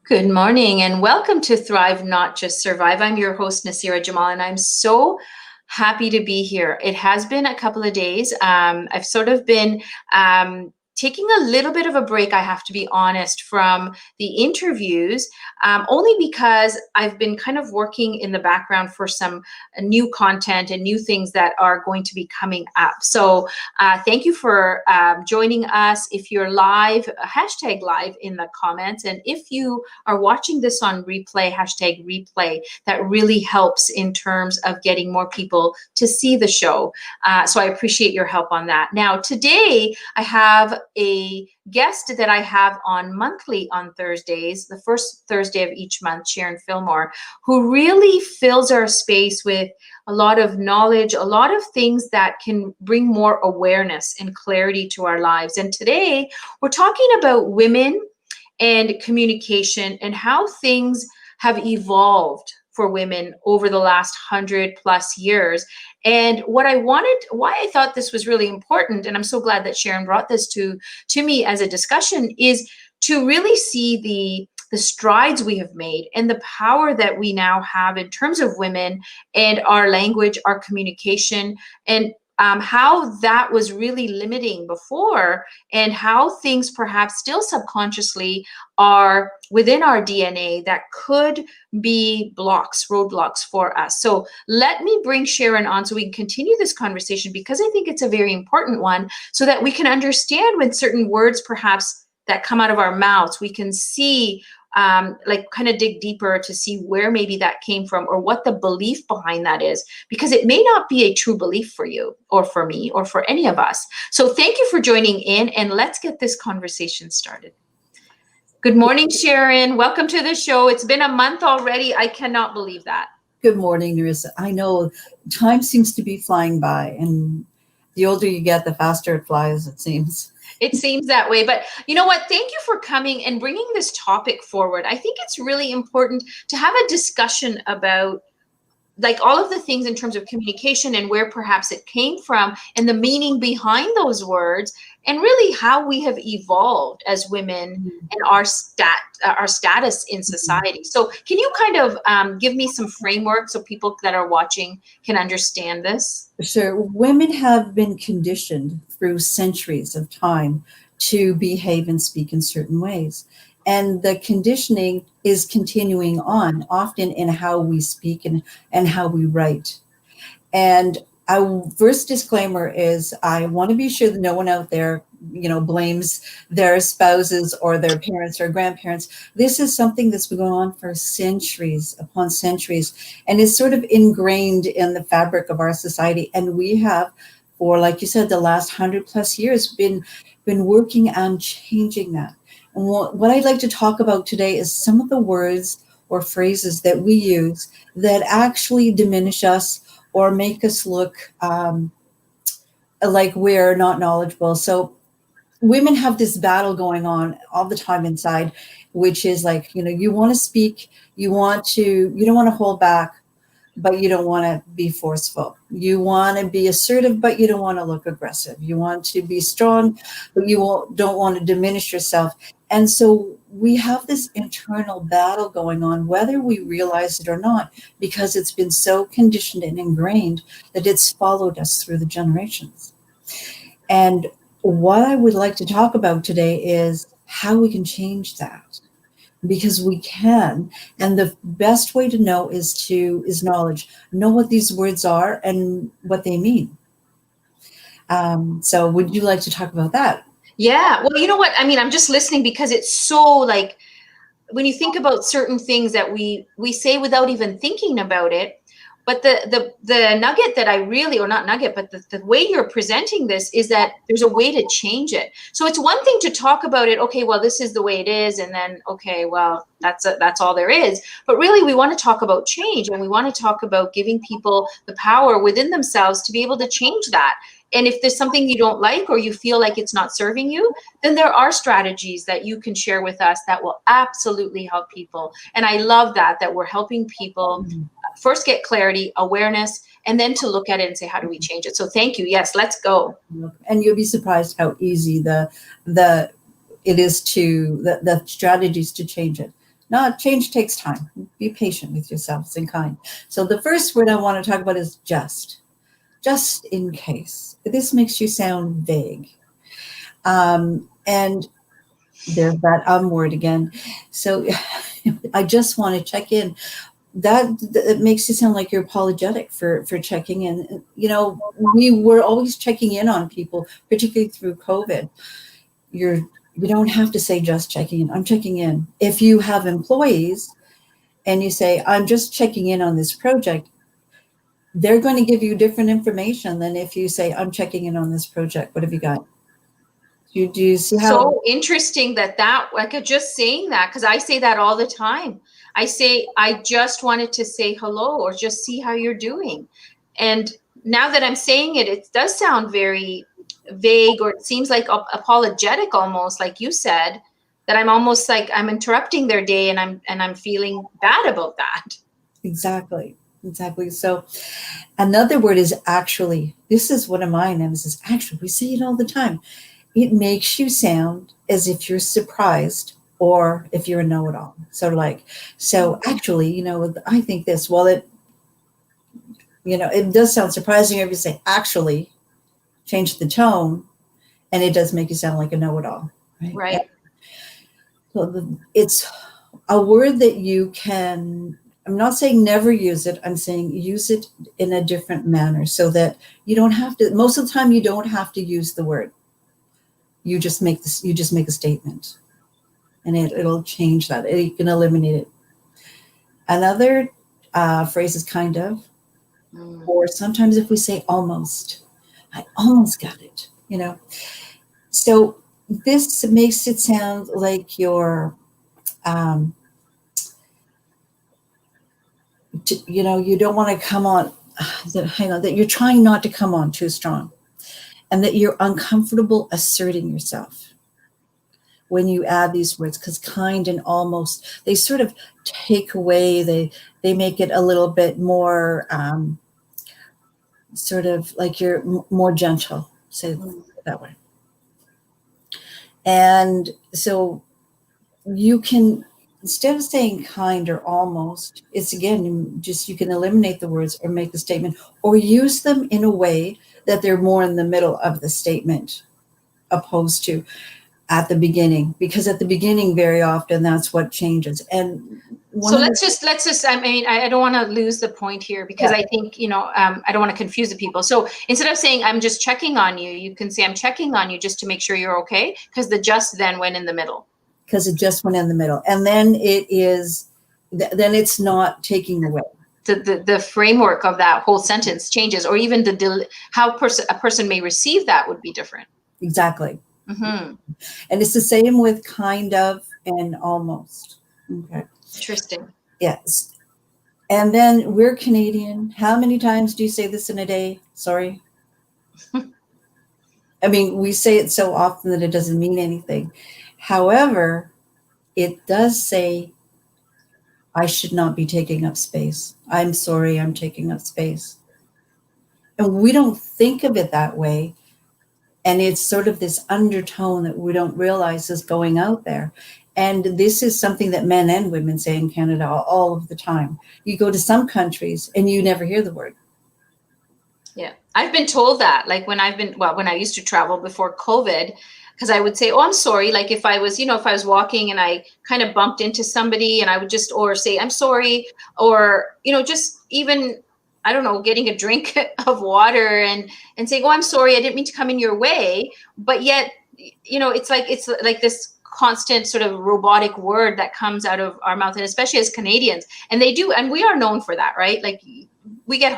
Good morning and welcome to Thrive, Not Just Survive. I'm your host, Nasira Jamal, and I'm so happy to be here. It has been a couple of days. I've sort of been taking a little bit of a break, I have to be honest, from the interviews, only because I've been kind of working in the background for some new content and new things that are going to be coming up. So thank you for joining us. If you're live, hashtag live in the comments. And if you are watching this on replay, hashtag replay. That really helps in terms of getting more people to see the show. So I appreciate your help on that. Now, today I have a guest that I have on monthly on Thursdays, the first Thursday of each month, Sharon Fillmore, who really fills our space with a lot of knowledge, a lot of things that can bring more awareness and clarity to our lives. And today we're talking about women and communication and how things have evolved for women over the last 100+ years. And why I thought this was really important, and I'm so glad that Sharon brought this to me as a discussion, is to really see the strides we have made and the power that we now have in terms of women and our language, our communication, and how that was really limiting before, and how things perhaps still subconsciously are within our DNA that could be roadblocks for us. So let me bring Sharon on so we can continue this conversation, because I think it's a very important one, so that we can understand when certain words perhaps that come out of our mouths, we can see kind of dig deeper to see where maybe that came from or what the belief behind that is, because it may not be a true belief for you or for me or for any of us. So thank you for joining in, and let's get this conversation started. Good morning, Sharon. Welcome to the show. It's been a month already. I cannot believe that. Good morning, Narissa. I know time seems to be flying by, and the older you get, the faster it flies, it seems. It seems that way. But you know what? Thank you for coming and bringing this topic forward. I think it's really important to have a discussion about all of the things in terms of communication and where perhaps it came from and the meaning behind those words, and really how we have evolved as women and our status in society. So can you kind of give me some framework so people that are watching can understand this? Sure. Women have been conditioned through centuries of time to behave and speak in certain ways. And the conditioning is continuing on, often in how we speak and how we write. And our first disclaimer is I want to be sure that no one out there, blames their spouses or their parents or grandparents. This is something that's been going on for centuries upon centuries, and is sort of ingrained in the fabric of our society. And we have, for, like you said, the last 100+ years, been working on changing that. And what I'd like to talk about today is some of the words or phrases that we use that actually diminish us or make us look like we're not knowledgeable. So women have this battle going on all the time inside, which is you want to speak, you don't want to hold back, but you don't want to be forceful. You want to be assertive, but you don't want to look aggressive. You want to be strong, but you don't want to diminish yourself. And so we have this internal battle going on, whether we realize it or not, because it's been so conditioned and ingrained that it's followed us through the generations. And what I would like to talk about today is how we can change that. Because we can, and the best way to know is knowledge. Know what these words are and what they mean. So would you like to talk about that? Yeah. Well, you know what? I mean, I'm just listening because it's so when you think about certain things that we say without even thinking about it. But the nugget that I really, or not nugget, but the way you're presenting this is that there's a way to change it. So it's one thing to talk about it. Okay, well, this is the way it is. And then, okay, well, that's all there is. But really, we want to talk about change, and we want to talk about giving people the power within themselves to be able to change that. And if there's something you don't like or you feel like it's not serving you, then there are strategies that you can share with us that will absolutely help people. And I love that we're helping people first get clarity, awareness, and then to look at it and say, how do we change it? So thank you. Yes, let's go. And you'll be surprised how easy it is the strategies to change it. Not change takes time. Be patient with yourselves and kind. So the first word I want to talk about is just in case. This makes you sound vague. And there's that word again. So I just want to check in. That makes it sound like you're apologetic for checking in. You know, we were always checking in on people, particularly through COVID. You don't have to say just checking in. I'm checking in. If you have employees and you say, I'm just checking in on this project, they're going to give you different information than if you say, I'm checking in on this project. What have you got? Do you see how? So interesting that like just saying that, because I say that all the time. I say, I just wanted to say hello or just see how you're doing. And now that I'm saying it, it does sound very vague, or it seems like apologetic almost, like you said, that I'm almost like I'm interrupting their day, and I'm feeling bad about that. Exactly. So another word is actually. This is one of mine. Is actually. We say it all the time. It makes you sound as if you're surprised or if you're a know-it-all. So actually, you know, I think this. Well, it does sound surprising if you say actually, change the tone, and it does make you sound like a know-it-all. Right. So it's a word that you can. I'm not saying never use it. I'm saying use it in a different manner so that you don't have to. Most of the time, you don't have to use the word. You just make a statement, and it'll change that. You can eliminate it. Another phrase is kind of, or sometimes if we say almost, I almost got it, you know. So this makes it sound like you're, you don't want to come on, that you're trying not to come on too strong, and that you're uncomfortable asserting yourself when you add these words, because kind and almost, they sort of take away, they make it a little bit more sort of like you're more gentle, say it that way. And so you can, instead of saying kind or almost, it's again, just you can eliminate the words or make the statement or use them in a way that they're more in the middle of the statement opposed to at the beginning, because at the beginning, very often that's what changes. And so let's just, I mean, I don't want to lose the point here, because I think, I don't want to confuse the people. So instead of saying, I'm just checking on you, you can say, I'm checking on you just to make sure you're okay. Because the just then went in the middle. Because it just went in the middle. And then then it's not taking away. The framework of that whole sentence changes, or even how a person may receive that would be different. Exactly. Mm-hmm. And it's the same with kind of and almost. Okay. Interesting. Yes. And then we're Canadian. How many times do you say this in a day? Sorry. I mean, we say it so often that it doesn't mean anything. However, it does say, I should not be taking up space. I'm sorry, I'm taking up space. And we don't think of it that way. And it's sort of this undertone that we don't realize is going out there. And this is something that men and women say in Canada all of the time. You go to some countries and you never hear the word. Yeah, I've been told that, like when I used to travel before COVID, because I would say, oh, I'm sorry. Like if I was walking and I kind of bumped into somebody, and I would just, or say, I'm sorry, or, just even, I don't know, getting a drink of water and saying, oh, I'm sorry, I didn't mean to come in your way. But yet, it's like this constant sort of robotic word that comes out of our mouth, and especially as Canadians, and we are known for that, right? Like we get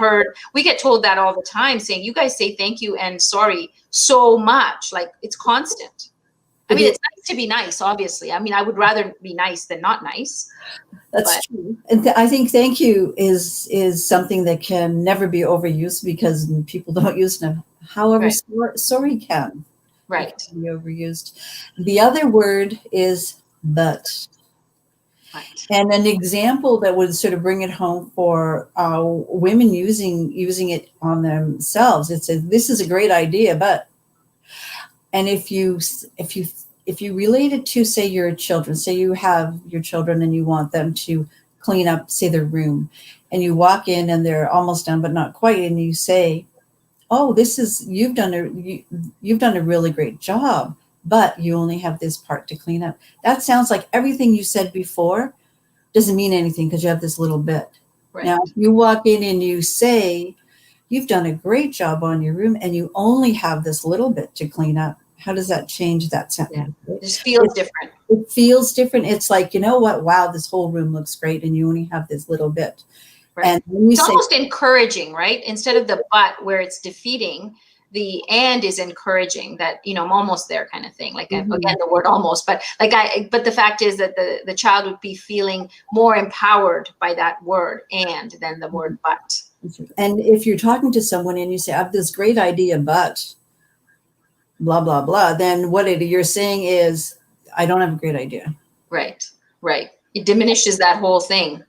told that all the time, saying, you guys say thank you and sorry so much, like it's constant. I mean, it's nice to be nice, obviously. I mean, I would rather be nice than not nice. That's true. And I think thank you is something that can never be overused, because people don't use it. However, right. Sorry can. Right. It can be overused. The other word is but. Right. And an example that would sort of bring it home for women using it on themselves, it says, this is a great idea, but. And if you if you relate it to, say, your children, say you have your children and you want them to clean up, say, their room, and you walk in and they're almost done, but not quite. And you say, oh, you've done a really great job, but you only have this part to clean up. That sounds like everything you said before doesn't mean anything because you have this little bit. Right. Now, if you walk in and you say, you've done a great job on your room and you only have this little bit to clean up, how does that change that sentence? Yeah. It just feels different. It feels different. It's like, you know what? Wow, this whole room looks great and you only have this little bit. Right. And when you it's say, almost encouraging, right? Instead of the but where it's defeating, the and is encouraging that, I'm almost there kind of thing. Like, again, the word almost, but but the fact is that the child would be feeling more empowered by that word and than the word but. And if you're talking to someone and you say, I have this great idea, but blah, blah, blah, then what you're saying is, I don't have a great idea. Right. It diminishes that whole thing.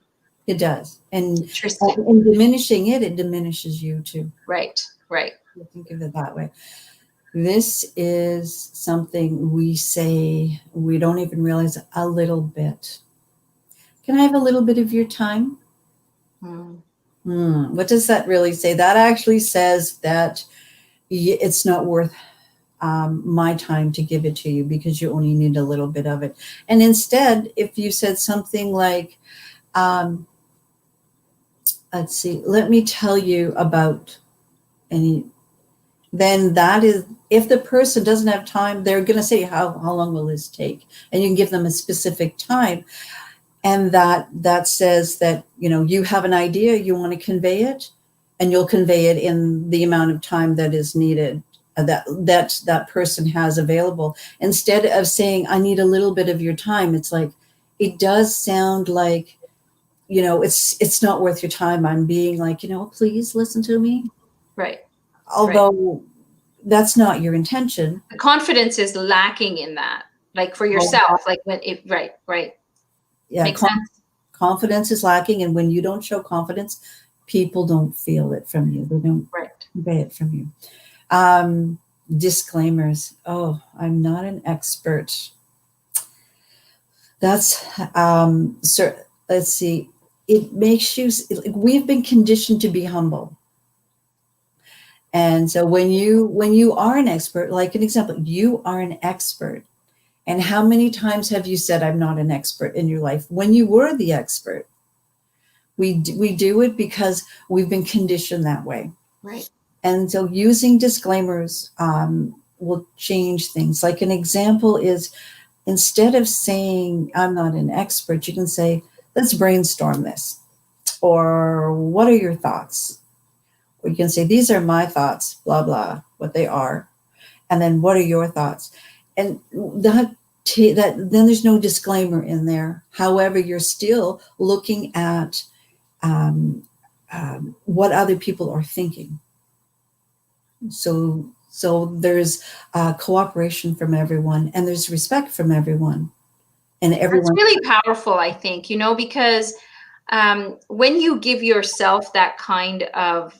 It does. And Interesting. in diminishing it, it diminishes you too. Right. Think of it that way. This is something we say, we don't even realize a little bit. Can I have a little bit of your time? What does that really say? That actually says that it's not worth my time to give it to you because you only need a little bit of it. And instead, if you said something like, let's see, let me tell you about any, then that is, if the person doesn't have time, they're going to say, how long will this take? And you can give them a specific time. And that says that, you have an idea, you want to convey it, and you'll convey it in the amount of time that is needed, that person has available. Instead of saying, I need a little bit of your time, it's like, it does sound like, it's not worth your time. I'm being like, please listen to me. Right. Although that's not your intention. The confidence is lacking in that, like for yourself, like when it, right. Yeah. Makes sense. Confidence is lacking. And when you don't show confidence, people don't feel it from you. They don't convey it from you. Disclaimers. Oh, I'm not an expert. That's, let's see. It makes you, we've been conditioned to be humble. And so when you are an expert, like an example, you are an expert. And how many times have you said, I'm not an expert in your life when you were the expert? We do it because we've been conditioned that way. Right. And so using disclaimers will change things. Like an example is, instead of saying, I'm not an expert, you can say, let's brainstorm this. Or what are your thoughts? Or you can say, these are my thoughts, blah, blah, what they are. And then what are your thoughts? And that then there's no disclaimer in there. However, you're still looking at what other people are thinking. So there's cooperation from everyone, and there's respect from everyone. And everyone. It's really powerful, I think, because when you give yourself that kind of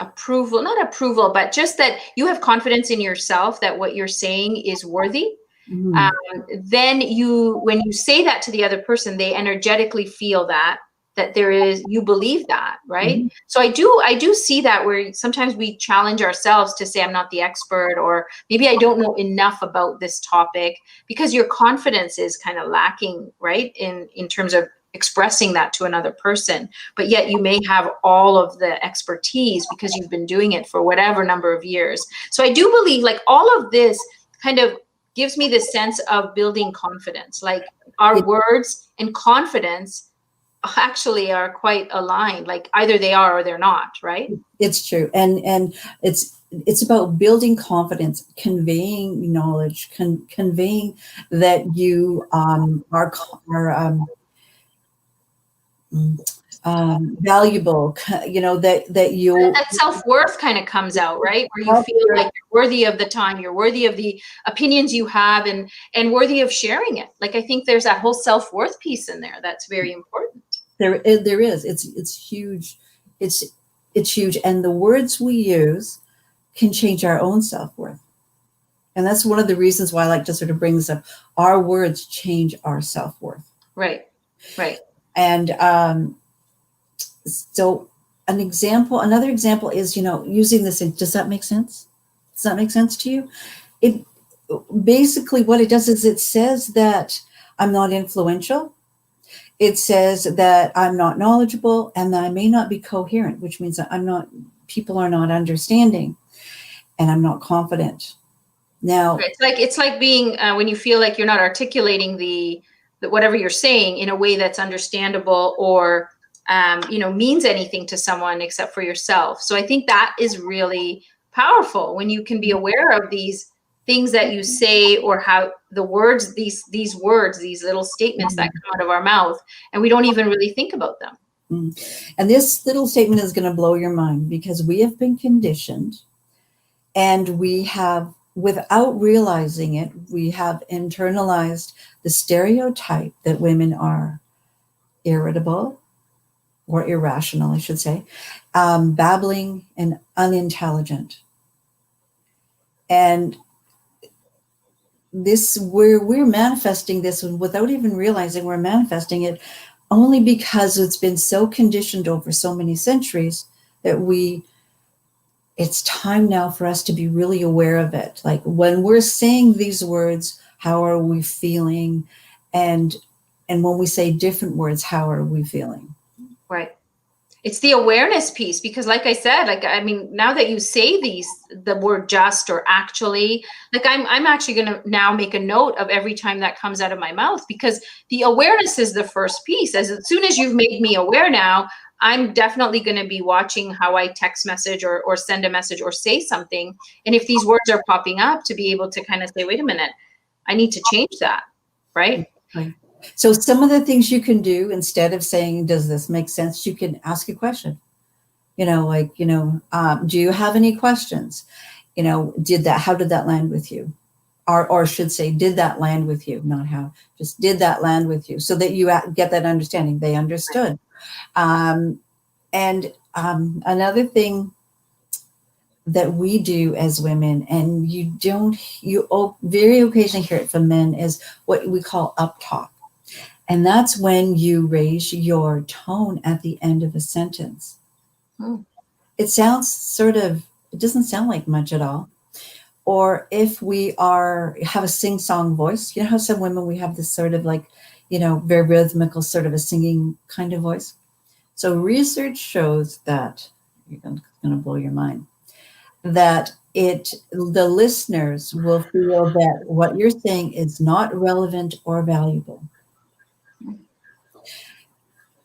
approval, not approval, but just that you have confidence in yourself that what you're saying is worthy. Then when you say that to the other person, they energetically feel that you believe that, right? So I do see that where sometimes we challenge ourselves to say, I'm not the expert, or maybe I don't know enough about this topic, because your confidence is kind of lacking, right? In terms of expressing that to another person, but yet you may have all of the expertise because you've been doing it for whatever number of years. So I do believe like all of this kind of gives me this sense of building confidence, like our words and confidence actually are quite aligned, like either they are or they're not, right? It's true. And it's about building confidence, conveying knowledge, conveying that you are valuable, that self-worth kind of comes out, right? Where you feel like you're worthy of the time, you're worthy of the opinions you have, and worthy of sharing it. Like, I think there's that whole self-worth piece in there that's very important. There is. It's huge. It's huge. And the words we use can change our own self-worth. And that's one of the reasons why I like to sort of bring this up. Our words change our self-worth. Right. Right. And so another example is, using this. Does that make sense? Does that make sense to you? It basically, what it does is it says that I'm not influential. It says that I'm not knowledgeable and that I may not be coherent, which means that people are not understanding, and I'm not confident. Now, it's like being when you feel like you're not articulating the whatever you're saying in a way that's understandable or means anything to someone except for yourself. So I think that is really powerful when you can be aware of these things that you say, or how the words, these words, these little statements that come out of our mouth, and we don't even really think about them. And this little statement is going to blow your mind, because we have been conditioned, and we have, without realizing it, we have internalized the stereotype that women are irritable, or irrational, I should say, babbling and unintelligent. And this, we're manifesting this without even realizing we're manifesting it, only because it's been so conditioned over so many centuries that it's time now for us to be really aware of it. Like, when we're saying these words, how are we feeling? And when we say different words, how are we feeling? Right. It's the awareness piece, because like I said, now that you say the word just or actually, I'm actually going to now make a note of every time that comes out of my mouth, because the awareness is the first piece. As soon as you've made me aware now, I'm definitely going to be watching how I text message or send a message or say something. And if these words are popping up, to be able to kind of say, wait a minute, I need to change that. Right. Right. So some of the things you can do, instead of saying, does this make sense? You can ask a question, do you have any questions? How did that land with you? Or should say, did that land with you? Not how, just did that land with you? So that you get that understanding. They understood. Another thing that we do as women, and you very occasionally hear it from men, is what we call up talk. And that's when you raise your tone at the end of a sentence. It sounds it doesn't sound like much at all. Or if we have a sing-song voice, how some women, we have this sort of very rhythmical, sort of a singing kind of voice. So research shows that, it's going to blow your mind, that the listeners will feel that what you're saying is not relevant or valuable.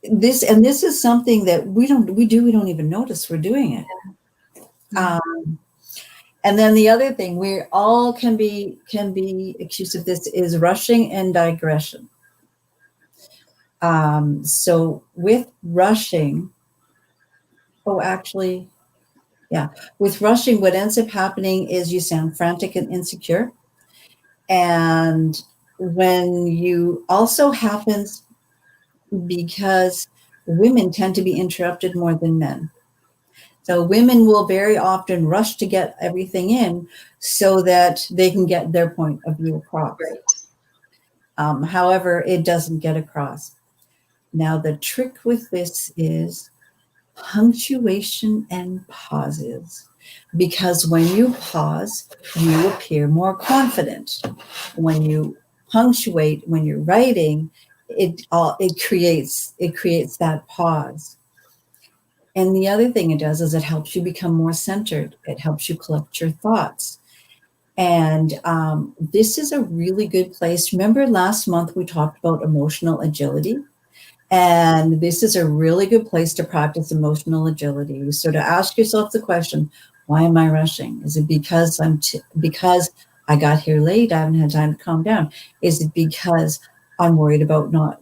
This is something that we don't even notice we're doing it. And then the other thing we all can be accused of this is rushing and digression. So with rushing, with rushing, what ends up happening is you sound frantic and insecure. And when you also happens because women tend to be interrupted more than men. So women will very often rush to get everything in so that they can get their point of view across. Right. However, it doesn't get across. Now, the trick with this is punctuation and pauses. Because when you pause, you appear more confident. When you punctuate, when you're writing, it creates that pause. And the other thing it does is it helps you become more centered. It helps you collect your thoughts. And this is a really good place. Remember last month we talked about emotional agility? And this is a really good place to practice emotional agility. So to ask yourself the question, why am I rushing? Is it because because I got here late, I haven't had time to calm down? Is it because I'm worried about not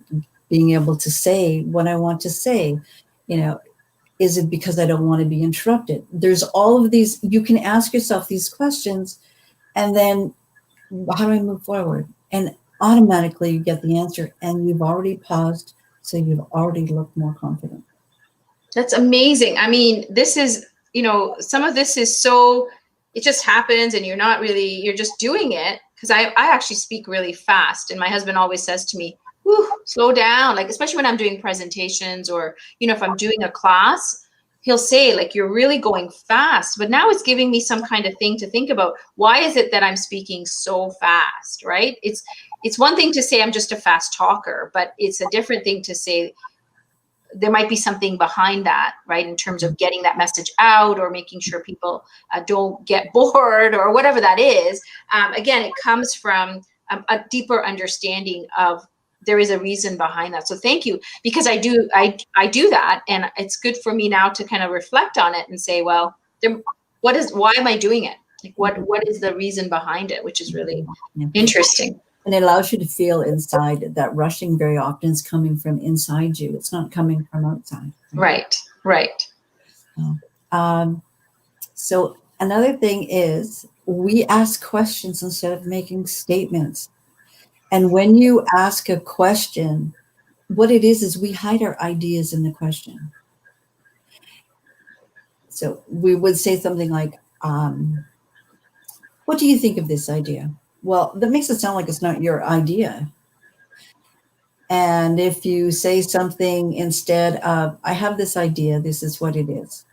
being able to say what I want to say? Is it because I don't want to be interrupted? There's all of these, you can ask yourself these questions, and then how do I move forward? And automatically you get the answer, and you've already paused, so you've already looked more confident. That's amazing. I mean, this is, some of this is so it just happens and you're just doing it. Because I actually speak really fast, and my husband always says to me, "Whew, slow down." Like, especially when I'm doing presentations, or, if I'm doing a class, he'll say, like, "You're really going fast." But now it's giving me some kind of thing to think about. Why is it that I'm speaking so fast, right? It's one thing to say I'm just a fast talker, but it's a different thing to say there might be something behind that, right? In terms of getting that message out, or making sure people don't get bored, or whatever that is. Again, it comes from a deeper understanding of there is a reason behind that. So thank you, because I do that, and it's good for me now to kind of reflect on it and say, well, why am I doing it? Like, what is the reason behind it, which is really interesting. And it allows you to feel inside. That rushing very often is coming from inside you. It's not coming from outside. Right. So another thing is, we ask questions instead of making statements. And when you ask a question, what it is we hide our ideas in the question. So we would say something like, what do you think of this idea? Well, that makes it sound like it's not your idea. And if you say something instead of, I have this idea, this is what it is.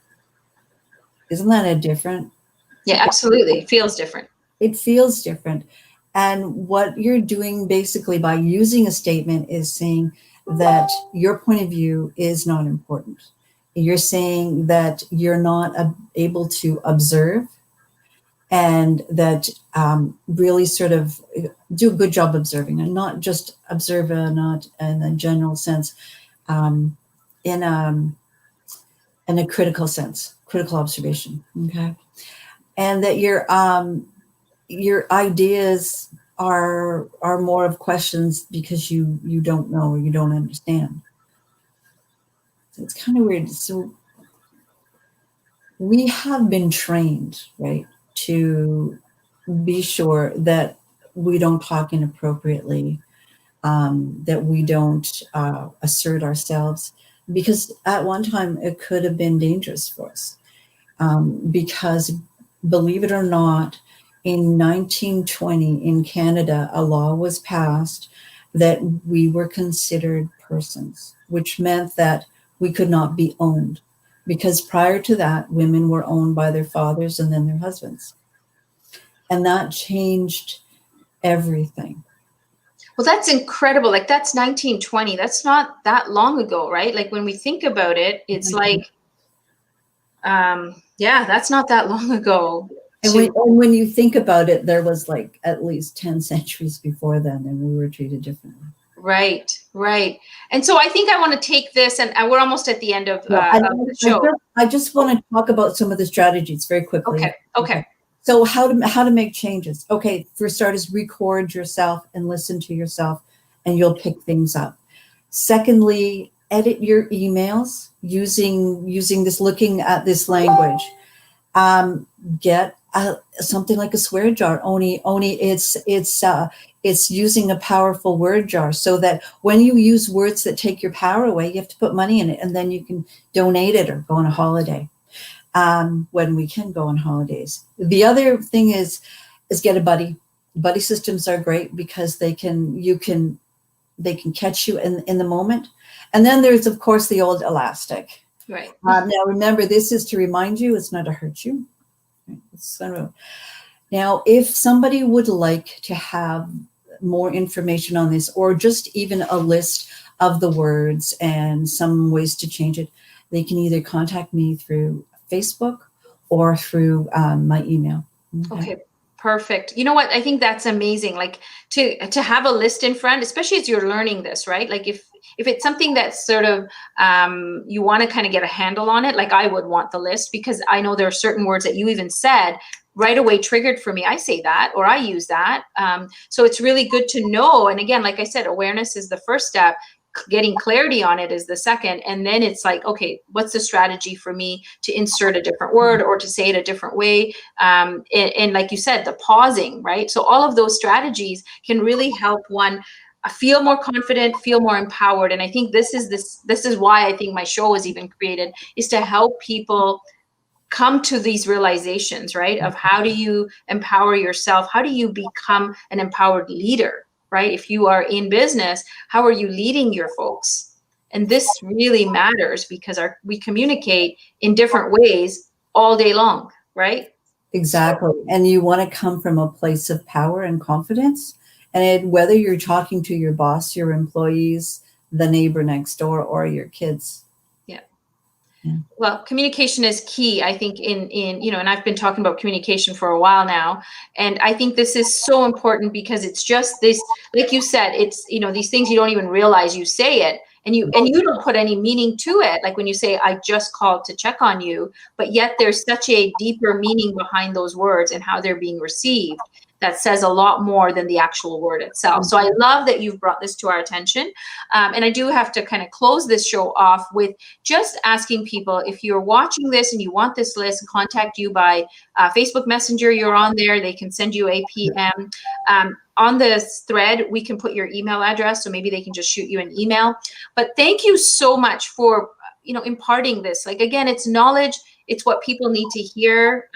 Isn't that a different? Yeah, absolutely. It feels different. It feels different. And what you're doing basically by using a statement is saying that your point of view is not important. You're saying that you're not able to observe, and that really sort of do a good job observing, and not just observe, not in a general sense, in a critical sense, critical observation. Okay, and that your ideas are more of questions because you don't know, or you don't understand. So it's kind of weird. So we have been trained, right, to be sure that we don't talk inappropriately, that we don't assert ourselves, because at one time it could have been dangerous for us. Because, believe it or not, in 1920 in Canada, a law was passed that we were considered persons, which meant that we could not be owned. Because prior to that, women were owned by their fathers and then their husbands. And that changed everything. Well, that's incredible. Like, that's 1920. That's not that long ago, right? Like, when we think about it, it's like, yeah, that's not that long ago. And when you think about it, there was like at least 10 centuries before then, and we were treated differently. Right. And so I think I want to take this, and we're almost at the end of the show. I just want to talk about some of the strategies very quickly. Okay. So how to make changes? Okay, for starters, record yourself and listen to yourself, and you'll pick things up. Secondly, edit your emails using this, looking at this language. Get something like a swear jar. Only it's using a powerful word jar, so that when you use words that take your power away, you have to put money in it, and then you can donate it or go on a holiday. When we can go on holidays. The other thing is get a buddy. Buddy systems are great because they can catch you in the moment. And then there's, of course, the old elastic. Right. Now remember, this is to remind you, it's not to hurt you. Now, if somebody would like to have more information on this, or just even a list of the words and some ways to change it, they can either contact me through Facebook or through my email. Okay, perfect. You know what? I think that's amazing. Like, to have a list in front, especially as you're learning this, right? Like, if it's something that's sort of you want to kind of get a handle on it, like, I would want the list, because I know there are certain words that you even said right away triggered for me. I say that, or I use that. So it's really good to know. And again, like I said, awareness is the first step. Getting clarity on it is the second. And then it's like, okay, what's the strategy for me to insert a different word or to say it a different way? And like you said, the pausing, right? So all of those strategies can really help one feel more confident, feel more empowered. And I think this is why I think my show was even created, is to help people come to these realizations, right? Of how do you empower yourself? How do you become an empowered leader, right? If you are in business, how are you leading your folks? And this really matters because we communicate in different ways all day long, right? Exactly. And you want to come from a place of power and confidence. Whether you're talking to your boss, your employees, the neighbor next door, or your kids. Yeah. Yeah. Well, communication is key, I think, and I've been talking about communication for a while now. And I think this is so important because it's just this, like you said, it's, these things you don't even realize you say it, and you don't put any meaning to it. Like when you say, I just called to check on you, but yet there's such a deeper meaning behind those words and how they're being received that says a lot more than the actual word itself. So I love that you've brought this to our attention. And I do have to kind of close this show off with just asking people, if you're watching this and you want this list, contact you by Facebook Messenger. You're on there. They can send you a PM. On this thread, we can put your email address, so maybe they can just shoot you an email. But thank you so much for imparting this. Like, again, it's knowledge. It's what people need to hear.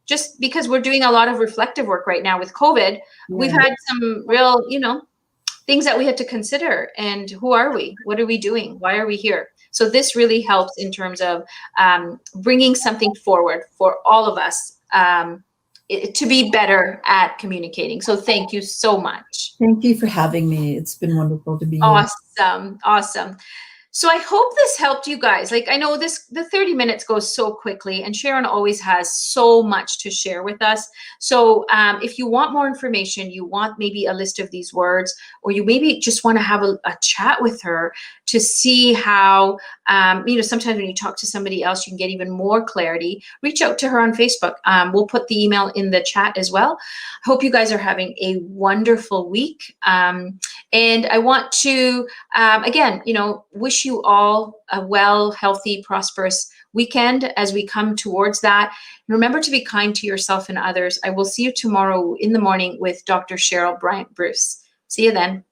Just because we're doing a lot of reflective work right now with COVID, we've had some real, things that we had to consider. And who are we? What are we doing? Why are we here? So this really helps in terms of bringing something forward for all of us to be better at communicating. So thank you so much. Thank you for having me. It's been wonderful to be here. Awesome. Awesome. So I hope this helped you guys. Like, I know the 30 minutes goes so quickly, and Sharon always has so much to share with us. So if you want more information, you want maybe a list of these words, or you maybe just want to have a chat with her to see how, sometimes when you talk to somebody else, you can get even more clarity, reach out to her on Facebook. We'll put the email in the chat as well. Hope you guys are having a wonderful week. And I want to, again, wish you all a well, healthy, prosperous weekend as we come towards that. Remember to be kind to yourself and others. I will see you tomorrow in the morning with Dr. Cheryl Bryant Bruce. See you then.